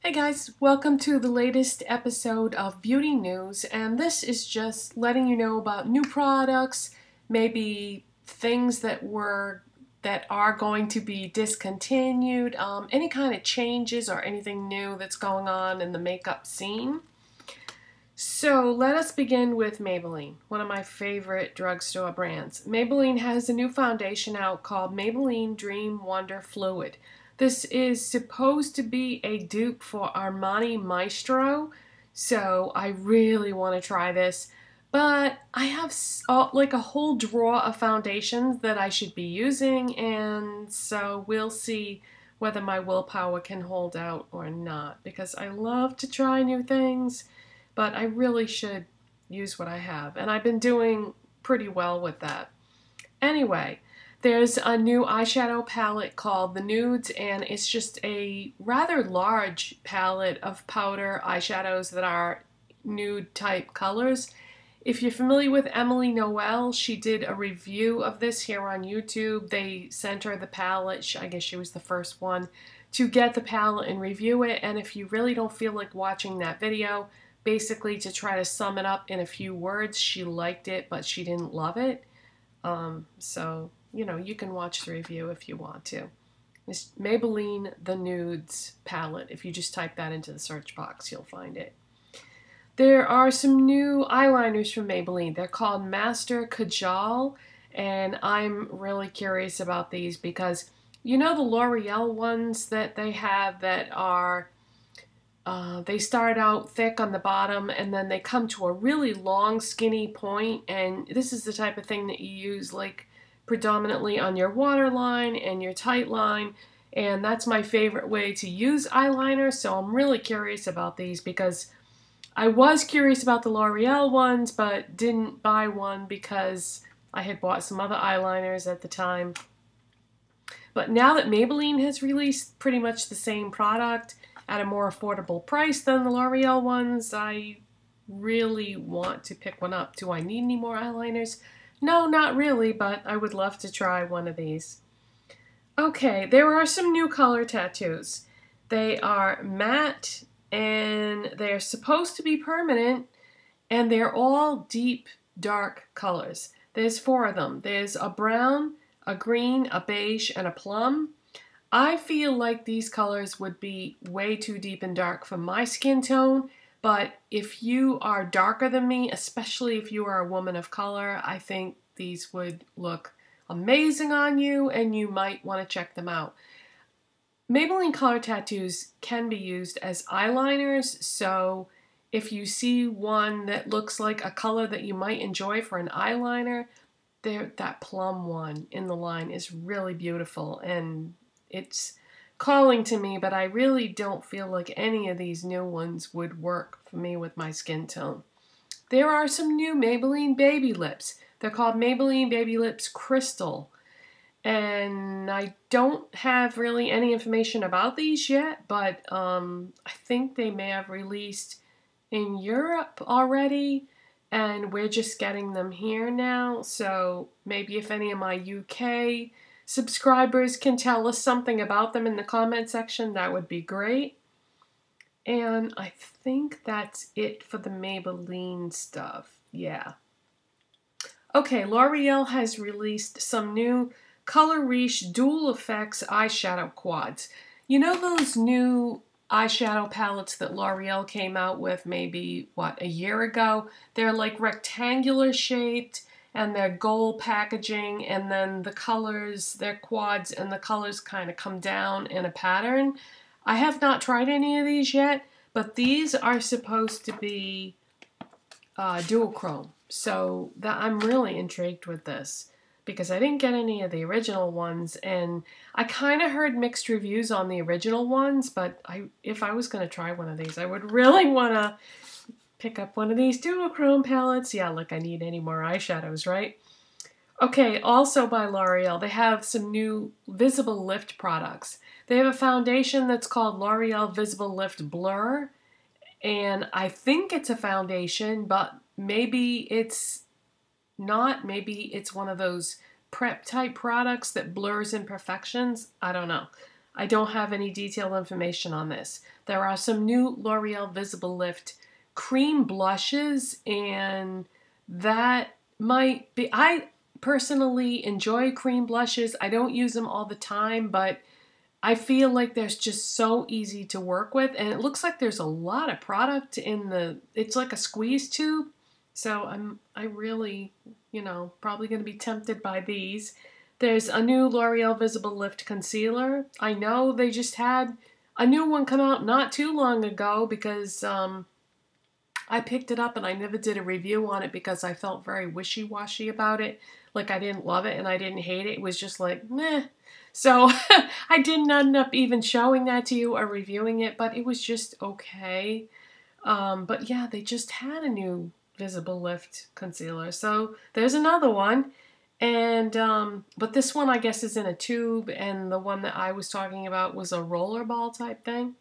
Hey guys, welcome to the latest episode of Beauty News, and this is just letting you know about new products, maybe things that are going to be discontinued, any kind of changes or anything new that's going on in the makeup scene. So let us begin with Maybelline, one of my favorite drugstore brands. Maybelline has a new foundation out called Maybelline Dream Wonder Fluid. This is supposed to be a dupe for Armani Maestro, so I really want to try this. But I have like a whole drawer of foundations that I should be using, and so we'll see whether my willpower can hold out or not, because I love to try new things, but I really should use what I have, and I've been doing pretty well with that. Anyway, there's a new eyeshadow palette called the Nudes, and it's just a rather large palette of powder eyeshadows that are nude type colors. If you're familiar with Emily Noel, she did a review of this here on YouTube. They sent her the palette. I guess she was the first one to get the palette and review it. And if you really don't feel like watching that video, basically to try to sum it up in a few words, she liked it, but she didn't love it. So, you know, you can watch the review if you want to. It's Maybelline The Nudes palette. If you just type that into the search box, you'll find it. There are some new eyeliners from Maybelline. They're called Master Kajal, and I'm really curious about these because you know the L'Oreal ones that they have that are they start out thick on the bottom and then they come to a really long skinny point, and this is the type of thing that you use like predominantly on your waterline and your tight line, and that's my favorite way to use eyeliner. So I'm really curious about these because I was curious about the L'Oreal ones but didn't buy one because I had bought some other eyeliners at the time. But now that Maybelline has released pretty much the same product at a more affordable price than the L'Oreal ones, I really want to pick one up. Do I need any more eyeliners? No, not really, but I would love to try one of these. Okay, there are some new color tattoos. They are matte and they're supposed to be permanent, and they're all deep, dark colors. There's 4 of them. There's a brown, a green, a beige, and a plum. I feel like these colors would be way too deep and dark for my skin tone, but if you are darker than me, especially if you are a woman of color, I think these would look amazing on you and you might want to check them out. Maybelline color tattoos can be used as eyeliners, so if you see one that looks like a color that you might enjoy for an eyeliner, that plum one in the line is really beautiful and it's calling to me, but I really don't feel like any of these new ones would work for me with my skin tone. There are some new Maybelline Baby Lips. They're called Maybelline Baby Lips Crystal. And I don't have really any information about these yet, but I think they may have released in Europe already, and we're just getting them here now. So maybe if any of my UK subscribers can tell us something about them in the comment section, that would be great. And I think that's it for the Maybelline stuff. Yeah. Okay, L'Oreal has released some new Color Riche Dual Effects eyeshadow quads. You know those new eyeshadow palettes that L'Oreal came out with maybe, a year ago? They're like rectangular shaped and they're gold packaging, and then the colors, they're quads and the colors kind of come down in a pattern. I have not tried any of these yet, but these are supposed to be duochrome. So I'm really intrigued with this because I didn't get any of the original ones, and I kind of heard mixed reviews on the original ones, but if I was going to try one of these, I would really want to pick up one of these duochrome palettes. Yeah, like I need any more eyeshadows, right? Okay, also by L'Oreal, they have some new Visible Lift products. They have a foundation that's called L'Oreal Visible Lift Blur, and I think it's a foundation, but maybe it's not. Maybe it's one of those prep type products that blurs imperfections. I don't know. I don't have any detailed information on this. There are some new L'Oreal Visible Lift cream blushes, and that might be... I personally enjoy cream blushes. I don't use them all the time, but I feel like they're just so easy to work with, and it looks like there's a lot of product in the... It's like a squeeze tube, so I really, you know, probably going to be tempted by these. There's a new L'Oreal Visible Lift Concealer. I know they just had a new one come out not too long ago because I picked it up and I never did a review on it because I felt very wishy-washy about it. Like, I didn't love it and I didn't hate it. It was just like, meh. So I didn't end up even showing that to you or reviewing it, but it was just okay. But yeah, they just had a new Visible Lift Concealer. So there's another one. And, but this one I guess is in a tube, and the one that I was talking about was a rollerball type thing.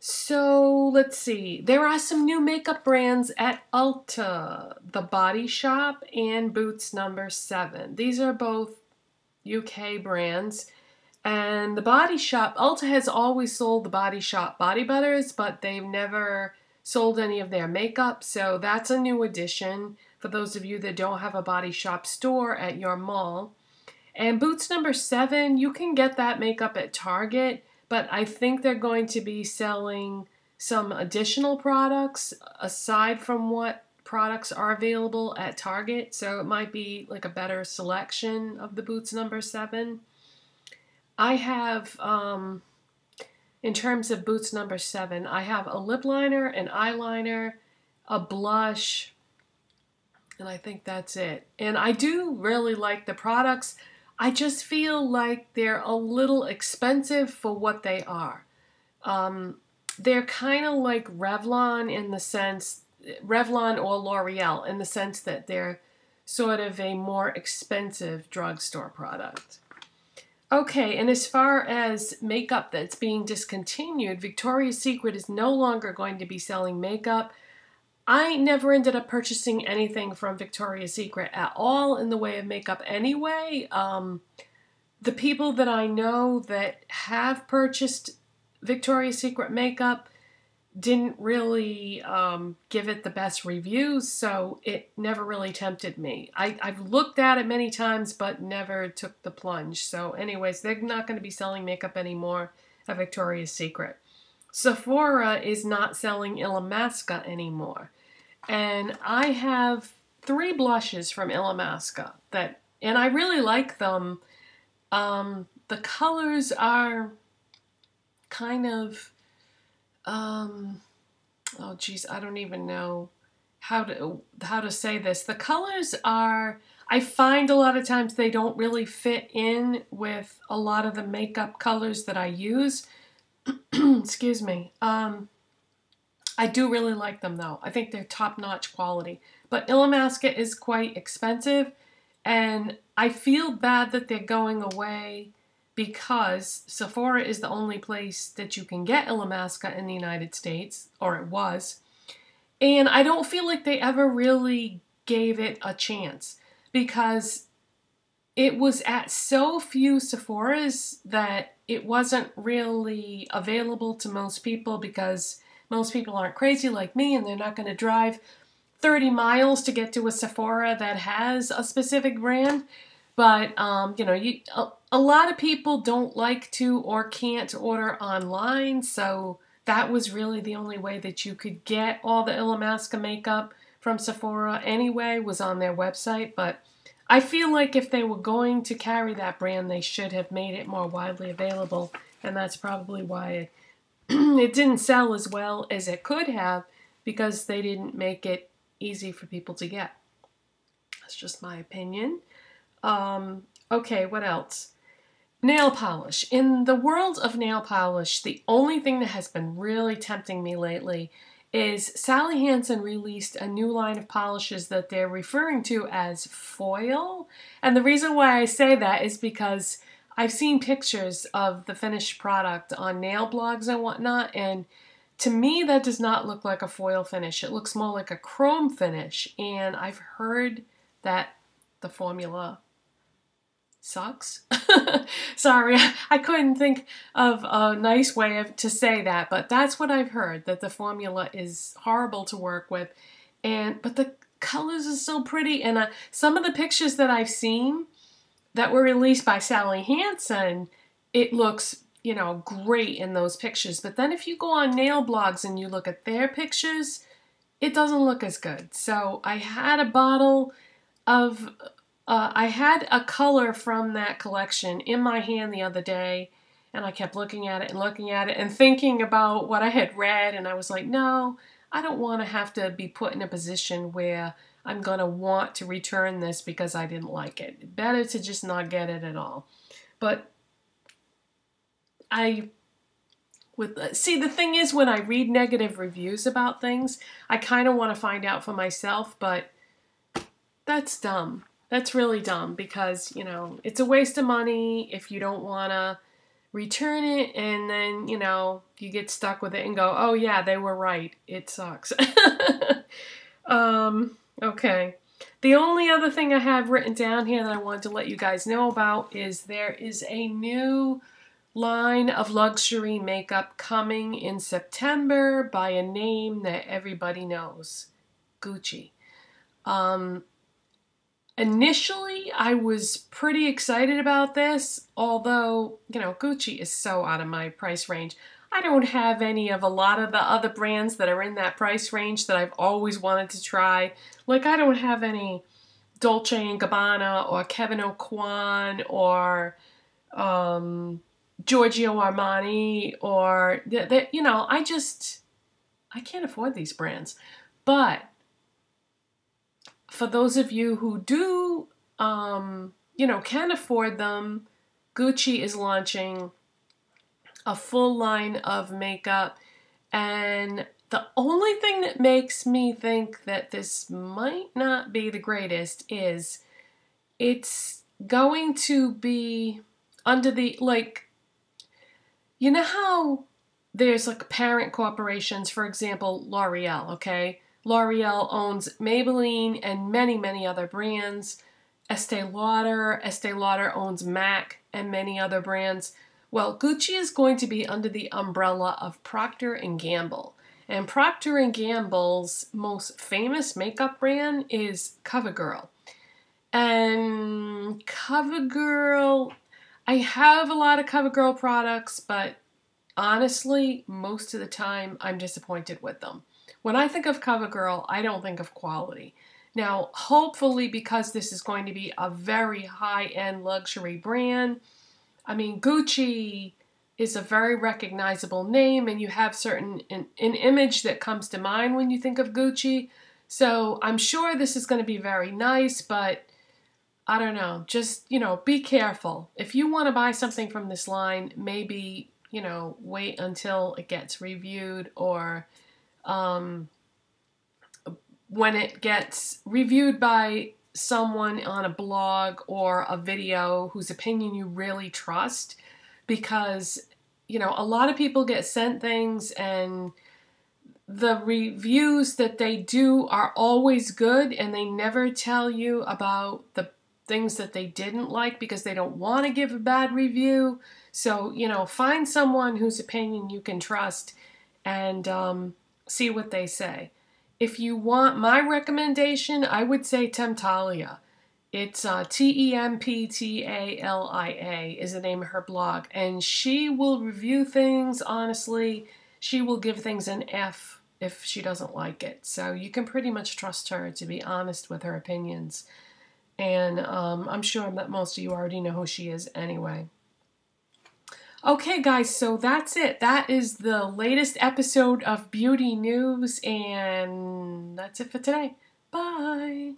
So let's see. There are some new makeup brands at Ulta, The Body Shop, and Boots No. 7. These are both UK brands. And The Body Shop, Ulta has always sold The Body Shop body butters, but they've never sold any of their makeup. So that's a new addition for those of you that don't have a Body Shop store at your mall. And Boots No. 7, you can get that makeup at Target, but I think they're going to be selling some additional products aside from what products are available at Target. So it might be like a better selection of the Boots No. 7. I have, in terms of Boots No. 7, I have a lip liner, an eyeliner, a blush, and I think that's it. And I do really like the products. I just feel like they're a little expensive for what they are. They're kind of like Revlon in the sense, Revlon or L'Oreal in the sense that they're sort of a more expensive drugstore product. Okay, and as far as makeup that's being discontinued, Victoria's Secret is no longer going to be selling makeup. I never ended up purchasing anything from Victoria's Secret at all in the way of makeup anyway. The people that I know that have purchased Victoria's Secret makeup didn't really give it the best reviews, so it never really tempted me. I've looked at it many times, but never took the plunge. So anyways, they're not going to be selling makeup anymore at Victoria's Secret. Sephora is not selling Illamasqua anymore. And I have 3 blushes from Illamasqua and I really like them. The colors are kind of, oh geez, I don't even know how to say this. The colors are, I find a lot of times they don't really fit in with a lot of the makeup colors that I use. Excuse me. I do really like them though. I think they're top-notch quality. But Illamasqua is quite expensive, and I feel bad that they're going away because Sephora is the only place that you can get Illamasqua in the United States, or it was. And I don't feel like they ever really gave it a chance because it was at so few Sephoras that it wasn't really available to most people because most people aren't crazy like me and they're not going to drive 30 miles to get to a Sephora that has a specific brand. But, you know, a lot of people don't like to or can't order online, so that was really the only way that you could get all the Illamasqua makeup from Sephora anyway, was on their website. But I feel like if they were going to carry that brand, they should have made it more widely available, and that's probably why it didn't sell as well as it could have, because they didn't make it easy for people to get. That's just my opinion. Okay, what else? Nail polish. In the world of nail polish, the only thing that has been really tempting me lately is Sally Hansen released a new line of polishes that they're referring to as foil. And the reason why I say that is because I've seen pictures of the finished product on nail blogs and whatnot, and to me that does not look like a foil finish. It looks more like a chrome finish, and I've heard that the formula sucks. Sorry, I couldn't think of a nice way to say that, but that's what I've heard, that the formula is horrible to work with, but the colors are so pretty, and some of the pictures that I've seen that were released by Sally Hansen, it looks, you know, great in those pictures, but then if you go on nail blogs and you look at their pictures, it doesn't look as good. So I had a bottle of I had a color from that collection in my hand the other day, and I kept looking at it and looking at it and thinking about what I had read, and I was like, no, I don't want to have to be put in a position where I'm going to want to return this because I didn't like it. Better to just not get it at all. But see, the thing is, when I read negative reviews about things, I kind of want to find out for myself, but that's dumb. That's really dumb because, you know, it's a waste of money if you don't want to return it, and then, you know, you get stuck with it and go, oh yeah, they were right. It sucks. Okay. The only other thing I have written down here that I wanted to let you guys know about is there is a new line of luxury makeup coming in September by a name that everybody knows, Gucci. Initially, I was pretty excited about this, although, you know, Gucci is so out of my price range. I don't have any of a lot of the other brands that are in that price range that I've always wanted to try. Like, I don't have any Dolce & Gabbana or Kevin Aucoin or Giorgio Armani or, you know, I can't afford these brands. But for those of you who do, you know, can afford them, Gucci is launching a full line of makeup, and the only thing that makes me think that this might not be the greatest is it's going to be under the, like, you know how there's like parent corporations, for example, L'Oreal, okay? L'Oreal owns Maybelline and many, many other brands. Estee Lauder owns MAC and many other brands. Well, Gucci is going to be under the umbrella of Procter & Gamble. And Procter & Gamble's most famous makeup brand is CoverGirl. And CoverGirl, I have a lot of CoverGirl products, but honestly, most of the time, I'm disappointed with them. When I think of CoverGirl, I don't think of quality. Now, hopefully, because this is going to be a very high-end luxury brand, I mean, Gucci is a very recognizable name, and you have an image that comes to mind when you think of Gucci. So I'm sure this is going to be very nice, but I don't know. Just, you know, be careful. If you want to buy something from this line, maybe, you know, wait until it gets reviewed, or when it gets reviewed by someone on a blog or a video whose opinion you really trust, because, you know, a lot of people get sent things and the reviews that they do are always good, and they never tell you about the things that they didn't like because they don't want to give a bad review. So, you know, find someone whose opinion you can trust and see what they say. If you want my recommendation, I would say Temptalia. It's Temptalia is the name of her blog. And she will review things honestly. She will give things an F if she doesn't like it. So you can pretty much trust her to be honest with her opinions. And I'm sure that most of you already know who she is anyway. Okay, guys, so that's it. That is the latest episode of Beauty News, and that's it for today. Bye!